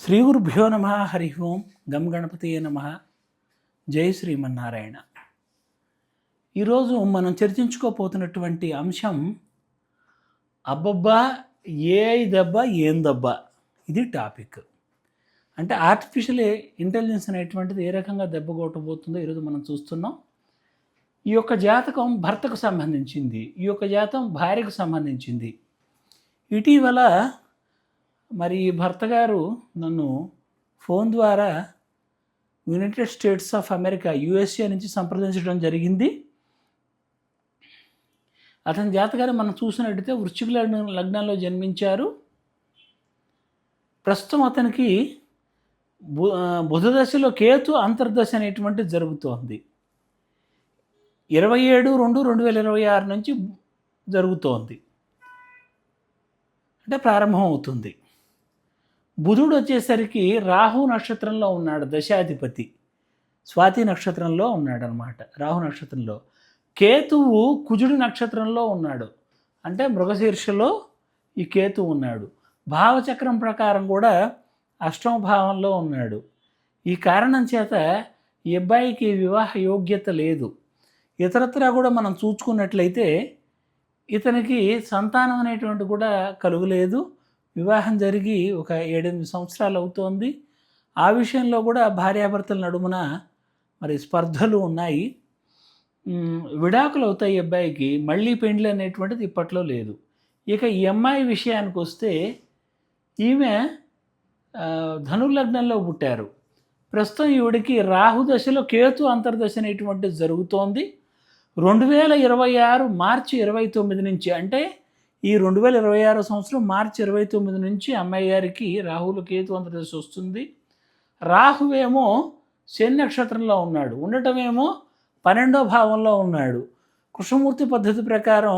శ్రీ గురుభ్యో నమ. హరి ఓం. గం గణపతియే నమ. జై శ్రీమన్నారాయణ. ఈరోజు మనం చర్చించుకోపోతున్నటువంటి అంశం అబ్బబ్బా ఏ దెబ్బ ఏం దెబ్బ, ఇది టాపిక్. అంటే ఆర్టిఫిషియల్ ఇంటెలిజెన్స్ అనేటువంటిది ఏ రకంగా దెబ్బ కొట్టబోతుందో ఈరోజు మనం చూస్తున్నాం. ఈ యొక్క జాతకం భర్తకు సంబంధించింది, ఈ యొక్క జాతకం భార్యకు సంబంధించింది. ఇటీవల మరి భర్త గారు నన్ను ఫోన్ ద్వారా United states of America USA నుంచి సంప్రదించడం జరిగింది. అతని జాతకాన్ని మనం చూసినట్టయితే వృశ్చిక లగ్నంలో జన్మించారు. ప్రస్తుతం అతనికి బుధ దశలో కేతు అంతర్దశ అనేటువంటిది జరుగుతోంది. 27/2/2026 నుంచి జరుగుతోంది, అంటే ప్రారంభం అవుతుంది. బుధుడు వచ్చేసరికి రాహు నక్షత్రంలో ఉన్నాడు, దశాధిపతి స్వాతి నక్షత్రంలో ఉన్నాడు అనమాట. రాహు నక్షత్రంలో కేతువు కుజుడి నక్షత్రంలో ఉన్నాడు, అంటే మృగశీర్షలో ఈ కేతువు ఉన్నాడు. భావచక్రం ప్రకారం కూడా అష్టమ భావంలో ఉన్నాడు. ఈ కారణం చేత ఈ అబ్బాయికి వివాహ యోగ్యత లేదు. ఇతరత్రా కూడా మనం చూసుకున్నట్లయితే ఇతనికి సంతానం అనేటువంటి కూడా కలుగలేదు. వివాహం జరిగి ఒక 7-8 సంవత్సరాలు అవుతోంది. ఆ విషయంలో కూడా భార్యాభర్తల నడుమున మరి స్పర్ధలు ఉన్నాయి. విడాకులు అవుతాయి అబ్బాయికి. మళ్ళీ పెండ్లి అనేటువంటిది ఇప్పట్లో లేదు. ఇక ఈ అమ్మాయి విషయానికి వస్తే ఈమె ధనుర్లగ్నంలో పుట్టారు. ప్రస్తుతం ఈవిడికి రాహుదశలో కేతు అంతర్దశ అనేటువంటిది జరుగుతోంది. 2026 మార్చి 29 నుంచి, అంటే ఈ 2026 సంవత్సరం మార్చి 29 నుంచి అమ్మాయి గారికి రాహుల కేతు అంతర్దశ వస్తుంది. రాహువేమో శని నక్షత్రంలో ఉన్నాడు, ఉండటమేమో 12వ భావంలో ఉన్నాడు. కృష్ణమూర్తి పద్ధతి ప్రకారం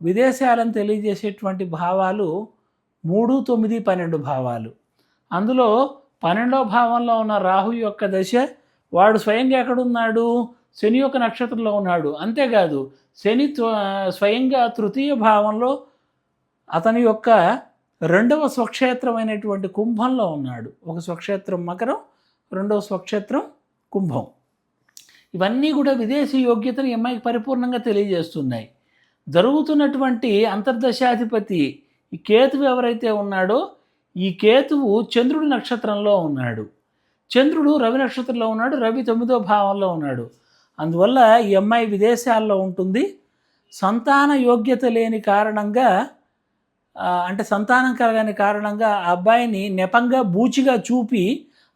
విదేశాలను తెలియజేసేటువంటి భావాలు 3, 9, 12 భావాలు. అందులో 12వ భావంలో ఉన్న రాహు యొక్క దశ, వాడు స్వయంగా ఎక్కడున్నాడు? శని యొక్క నక్షత్రంలో ఉన్నాడు. అంతేకాదు శని స్వయంగా తృతీయ భావంలో అతని యొక్క 2వ స్వక్షేత్రమైనటువంటి కుంభంలో ఉన్నాడు. ఒక స్వక్షేత్రం మకరం, 2వ స్వక్షేత్రం కుంభం. ఇవన్నీ కూడా విదేశీ యోగ్యతను అమ్మాయికి పరిపూర్ణంగా తెలియజేస్తున్నాయి. జరుగుతున్నటువంటి అంతర్దశాధిపతి ఈ కేతువు ఎవరైతే ఉన్నాడో, ఈ కేతువు చంద్రుడి నక్షత్రంలో ఉన్నాడు. చంద్రుడు రవి నక్షత్రంలో ఉన్నాడు, రవి 9వ భావంలో ఉన్నాడు. అందువల్ల ఈ అమ్మాయి విదేశాల్లో ఉంటుంది. సంతాన యోగ్యత లేని కారణంగా, అంటే సంతానం కలగని కారణంగా ఆ అబ్బాయిని నెపంగా బూచిగా చూపి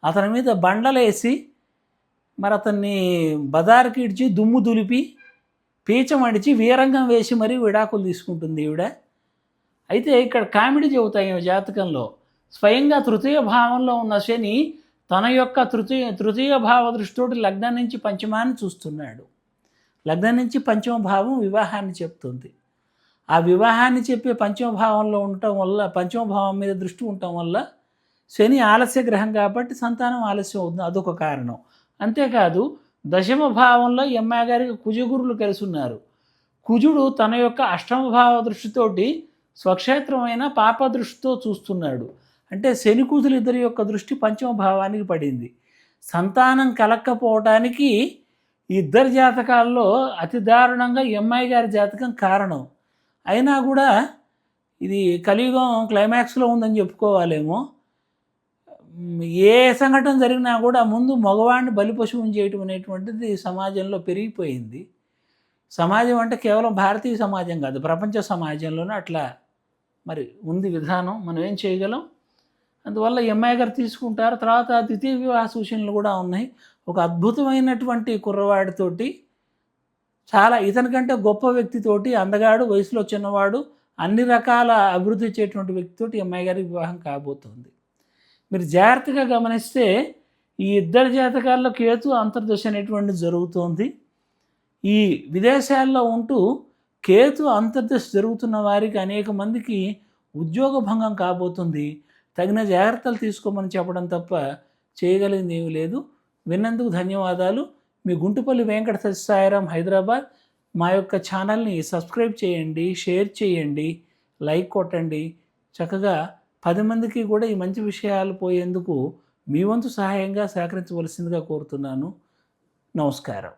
అతని మీద బండలేసి మరి అతన్ని బజారుకి ఇడ్చి దుమ్ము దులిపి పీచమడిచి వీరంగం వేసి మరీ విడాకులు తీసుకుంటుంది ఈవిడ. అయితే ఇక్కడ కామెడీ చెబుతాయి జాతకంలో. స్వయంగా తృతీయ భావంలో ఉన్న శని తన యొక్క తృతీయ భావ దృష్టితోటి లగ్నం నుంచి పంచమాన్ని చూస్తున్నాడు. లగ్నం నుంచి పంచమ భావం వివాహాన్ని చెప్తుంది. ఆ వివాహాన్ని చెప్పే పంచమ భావంలో ఉండటం వల్ల, పంచమ భావం మీద దృష్టి ఉండటం వల్ల శని ఆలస్య గ్రహం కాబట్టి సంతానం ఆలస్యం అవుతుంది, అదొక కారణం. అంతేకాదు దశమ భావంలో అమ్మాయి గారికి కుజగురులు కలిసి ఉన్నారు. కుజుడు తన యొక్క అష్టమ భావ దృష్టితోటి స్వక్షేత్రమైన పాప దృష్టితో చూస్తున్నాడు. అంటే శని కూతురు ఇద్దరి యొక్క దృష్టి పంచమ భావానికి పడింది. సంతానం కలక్కపోవడానికి ఇద్దరి జాతకాల్లో అతి దారుణంగా అమ్మాయి గారి జాతకం కారణం. అయినా కూడా ఇది కలియుగం క్లైమాక్స్లో ఉందని చెప్పుకోవాలేమో. ఏ సంఘటన జరిగినా కూడా ముందు మగవాడిని బలిపశువుని చేయటం అనేటువంటిది సమాజంలో పెరిగిపోయింది. సమాజం అంటే కేవలం భారతీయ సమాజం కాదు, ప్రపంచ సమాజంలోనే అట్లా మరి ఉంది విధానం. మనం ఏం చేయగలం? అందువల్ల అమ్మాయి గారు తీసుకుంటారు. తర్వాత ద్వితీయ వివాహ సూచనలు కూడా ఉన్నాయి. ఒక అద్భుతమైనటువంటి కుర్రవాడితోటి, చాలా ఇతనికంటే గొప్ప వ్యక్తితోటి, అందగాడు, వయసులో చిన్నవాడు, అన్ని రకాల అభివృద్ధి ఇచ్చేటువంటి వ్యక్తితోటి అమ్మాయి గారికి వివాహం కాబోతుంది. మీరు జాగ్రత్తగా గమనిస్తే ఈ ఇద్దరి జాతకాల్లో కేతు అంతర్దశ అనేటువంటిది జరుగుతోంది. ఈ విదేశాల్లో ఉంటూ కేతు అంతర్దశ జరుగుతున్న వారికి అనేక మందికి ఉద్యోగ భంగం కాబోతుంది. తగిన జాగ్రత్తలు తీసుకోమని చెప్పడం తప్ప చేయగలిగింది ఏమీ లేదు. విన్నందుకు ధన్యవాదాలు. మీ గుంటుపల్లి వెంకట సత్యసాయిరాం, హైదరాబాద్. మా యొక్క ఛానల్ని సబ్స్క్రైబ్ చేయండి, షేర్ చేయండి, లైక్ కొట్టండి. చక్కగా 10 మందికి కూడా ఈ మంచి విషయాలు పోయేందుకు మీ వంతు సహాయంగా సహకరించవలసిందిగా కోరుతున్నాను. నమస్కారం.